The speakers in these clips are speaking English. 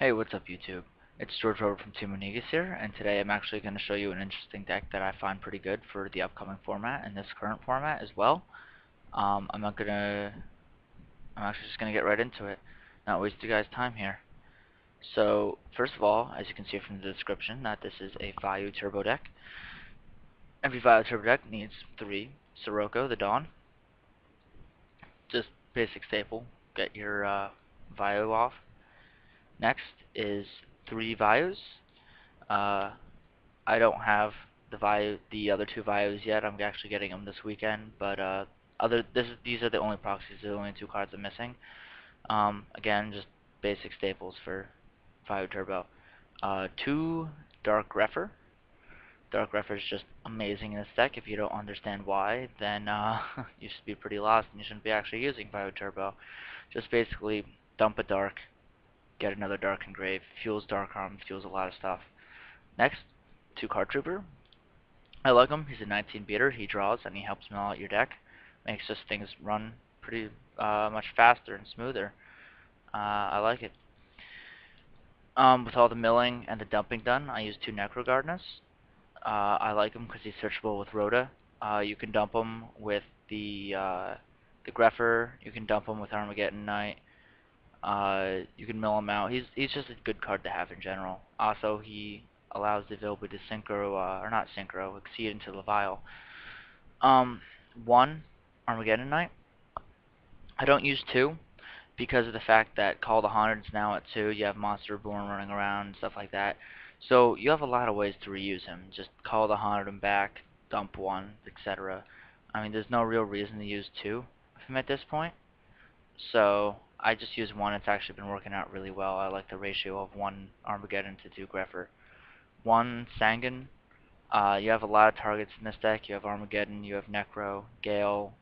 Hey, what's up YouTube? It's George Rover from Team Onigas here, and today I'm actually going to show you an interesting deck that I find pretty good for the upcoming format and this current format as well. I'm not gonna, I'm actually just gonna get right into it, not waste you guys' time here. So, first of all, as you can see from the description, that this is a Vayu Turbo deck. Every Vayu Turbo deck needs 3 Sirocco, the Dawn, just basic staple, get your Vayu off. Next is 3 Vayus. Uh, I don't have the other 2 Vayus yet. I'm actually getting them this weekend, but these are the only proxies. The only 2 cards I'm missing. Again, just basic staples for Vayu Turbo. 2 Dark Greffer. Dark Greffer is just amazing in this deck. If you don't understand why, then you should be pretty lost, and you shouldn't be actually using Vayu Turbo. Just basically dump a Dark, get another Dark engraved, fuels Dark Arm, fuels a lot of stuff. Next, 2 Card Trooper. I like him. He's a 19 beater. He draws and he helps mill out your deck. Makes just things run pretty much faster and smoother. I like it. With all the milling and the dumping done, I use 2 Necro Gardeners. I like him because he's searchable with Rhoda. You can dump him with the Greffer. You can dump him with Armageddon Knight. You can mill him out. He's just a good card to have in general. Also, he allows the ability to synchro, or not synchro, exceed into the vial. Um, 1 Armageddon Knight. I don't use 2 because of the fact that Call the Haunted is now at 2. You have Monster Born running around and stuff like that. So you have a lot of ways to reuse him. Just Call the Haunted him back, dump 1, etc. I mean, there's no real reason to use 2 of him at this point. So I just use 1. It's actually been working out really well. I like the ratio of 1 Armageddon to 2 Greffer. 1 Sangan. You have a lot of targets in this deck. You have Armageddon, you have Necro, Gale,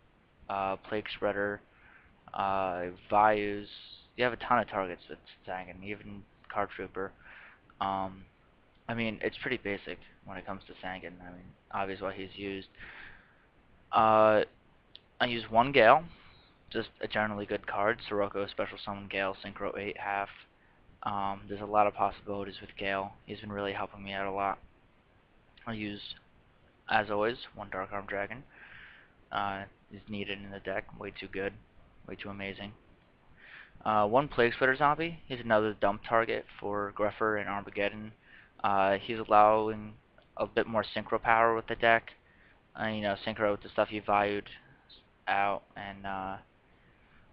Plague Spreader, Vayus. You have a ton of targets with Sangan, even Card Trooper. I mean, it's pretty basic when it comes to Sangan. I mean, obvious what he's used. Uh, I use 1 Gale, just a generally good card. Sirocco, Special Summon Gale, Synchro 8 half. There's a lot of possibilities with Gale. He's been really helping me out a lot. I use, as always, 1 Dark Arm Dragon. Is needed in the deck. Way too good. Way too amazing. 1 Plague Splitter Zombie. He's another dump target for Greffer and Armageddon. He's allowing a bit more synchro power with the deck. Synchro with the stuff he valued out, and I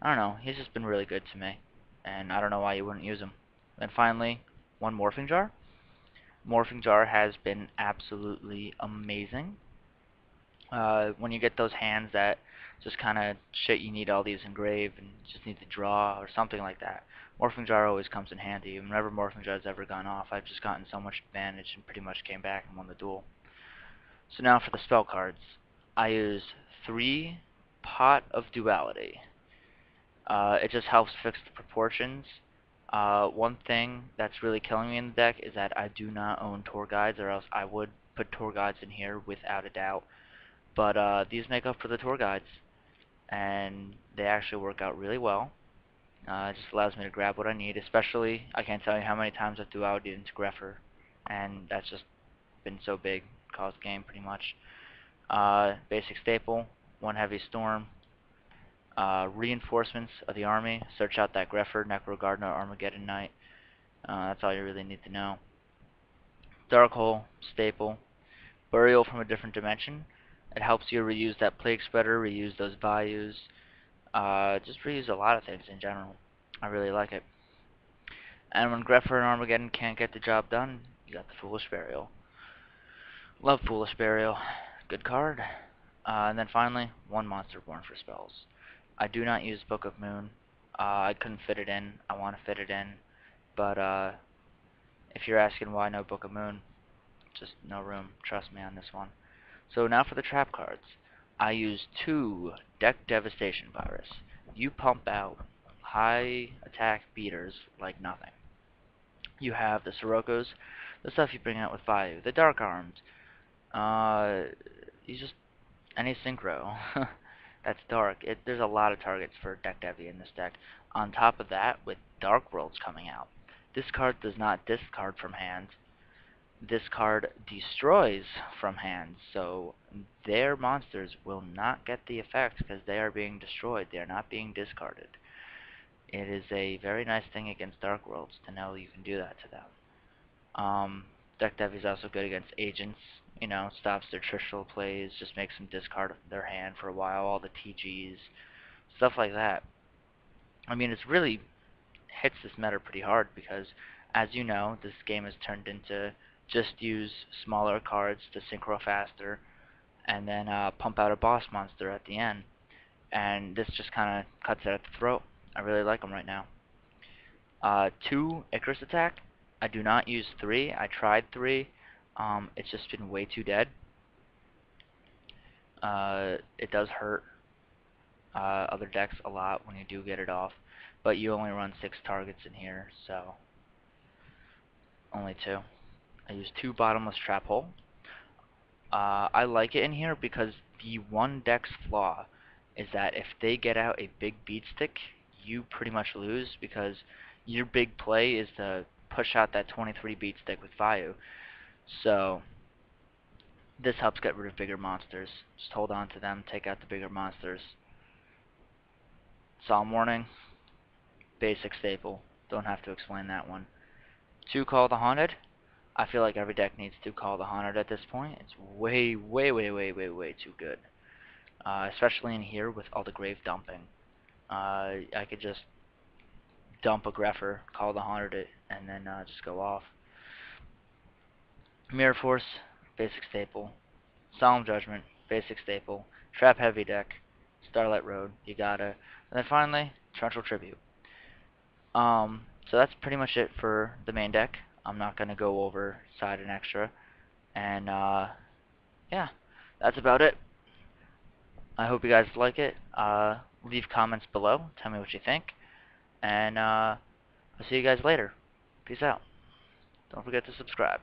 don't know. He's just been really good to me, and I don't know why you wouldn't use him. And finally, 1 Morphing Jar. Morphing Jar has been absolutely amazing. When you get those hands that just kind of shit, you need all these engraved and just need to draw or something like that, Morphing Jar always comes in handy. Whenever Morphing Jar has ever gone off, I've just gotten so much advantage and pretty much came back and won the duel. So now for the spell cards. I use 3 Pot of Duality. It just helps fix the proportions. One thing that's really killing me in the deck is that I do not own tour guides, or else I would put tour guides in here without a doubt. But these make up for the tour guides, and they actually work out really well. It just allows me to grab what I need, especially, I can't tell you how many times I've duality into Greffer, and that's just been so big, caused game pretty much. Basic staple, 1 Heavy Storm. Reinforcements of the army, search out that Greffer, Necro Gardener, Armageddon Knight. That's all you really need to know. Dark Hole, staple. Burial from a different dimension. It helps you reuse that Plague Spreader, reuse those Vayus, just reuse a lot of things in general. I really like it. And when Greffer and Armageddon can't get the job done, you got the Foolish Burial. Love Foolish Burial. Good card. And then finally, 1 Monster Born for spells. I do not use Book of Moon. I couldn't fit it in. I want to fit it in. But if you're asking why no Book of Moon, just no room. Trust me on this one. So now for the trap cards. I use 2 Deck Devastation Virus. You pump out high attack beaters like nothing. You have the Siroccos, the stuff you bring out with Vayu, the Dark Arms. You just any synchro that's dark. There's a lot of targets for Deck Devi in this deck. On top of that, with Dark Worlds coming out, This card does not discard from hand. This card destroys from hand, so their monsters will not get the effect because they are being destroyed. They are not being discarded. It is a very nice thing against Dark Worlds to know you can do that to them. Deck Dev is also good against agents. You know, stops their Trishul plays, just makes them discard their hand for a while, all the TGs, stuff like that. I mean, it's really hits this meta pretty hard because, as you know, this game has turned into just use smaller cards to synchro faster, and then pump out a boss monster at the end. And this just kind of cuts it at the throat. I really like them right now. 2 Icarus attack. I do not use 3. I tried 3. It's just been way too dead. It does hurt other decks a lot when you do get it off, but you only run 6 targets in here, so only 2. I use 2 bottomless trap hole. I like it in here because the one deck's flaw is that if they get out a big beat stick, you pretty much lose because your big play is to push out that 23 beat stick with Vayu. So this helps get rid of bigger monsters. Just hold on to them, take out the bigger monsters. Psalm Warning, basic staple. Don't have to explain that one. 2 Call the Haunted. I feel like every deck needs to Call the Haunted at this point. It's way, way, way, way, way, way too good. Especially in here with all the grave dumping. I could just dump a Greffer, Call the Haunted, and then just go off. Mirror Force, basic staple. Solemn Judgment, basic staple. Trap heavy deck. Starlight Road, you gotta. And then finally, Torrential Tribute. So that's pretty much it for the main deck. I'm not gonna go over side and extra. And yeah, that's about it. I hope you guys like it. Leave comments below. Tell me what you think. And I'll see you guys later. Peace out. Don't forget to subscribe.